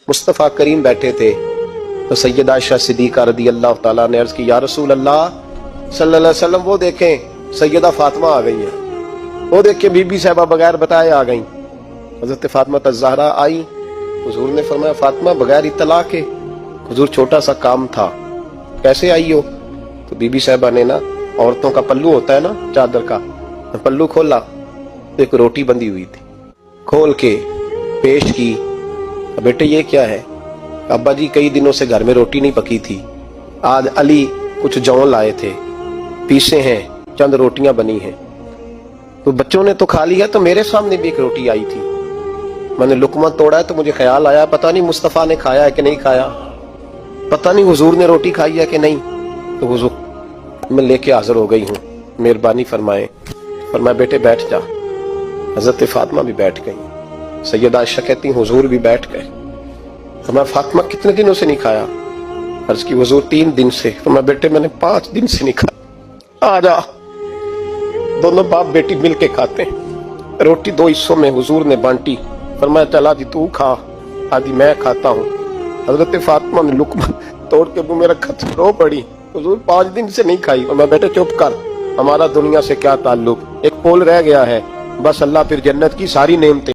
मुस्तफ़ा करीम बैठे थे तो सैयदा आयशा सिद्दीक़ा रज़ी अल्लाह ताला ने अर्ज़ की, या रसूल अल्लाह सल्लल्लाहु अलैहि वसल्लम, वो देखें सैयदा फातिमा आ गई हैं, वो देखें बीबी साहिबा बगैर बताए आ गई। हज़रत फातिमा ज़हरा आई, हुजूर ने फरमाया फातिमा बगैर इत्तला के। हुजूर छोटा सा काम था, कैसे आई हो? तो बीबी साहिबा ने ना, औरतों का पल्लू होता है ना चादर का, पल्लू खोला तो एक रोटी बंधी हुई थी, खोल के पेश की। बेटे ये क्या है? अब्बा जी कई दिनों से घर में रोटी नहीं पकी थी, आज अली कुछ जौ लाए थे, पीसे हैं, चंद रोटियां बनी हैं। तो बच्चों ने तो खा लिया, तो मेरे सामने भी एक रोटी आई थी, मैंने लुकमा तोड़ा है तो मुझे ख्याल आया पता नहीं मुस्तफ़ा ने खाया है कि नहीं खाया, पता नहीं हुजूर ने रोटी खाई है कि नहीं। तो हुजूर मैं लेके हाजिर हो गई हूँ, मेहरबानी फरमाए। फरमाया बेटे बैठ जा। हजरत फातिमा भी बैठ गई। सैयदा आयशा कहती हुजूर भी बैठ गए। फरमाया फातिमा कितने दिनों से नहीं खाया? अर्ज की हुजूर 3 दिन से। फरमाया बेटे मैंने 5 दिन से नहीं खाया, आ जा। दोनों बाप बेटी मिल के खाते हैं। रोटी 2 हिस्सों में हुजूर ने बांटी। फरमाया चला जी तू खा, आदि मैं खाता हूँ। हजरत फातिमा ने लुकमा तोड़ के मुंह में रखा, रो पड़ी, हुजूर 5 दिन से नहीं खाई। और मैं बेटे चुप कर, हमारा दुनिया से क्या ताल्लुक, एक पोल रह गया है बस, अल्लाह फिर जन्नत की सारी नेमतें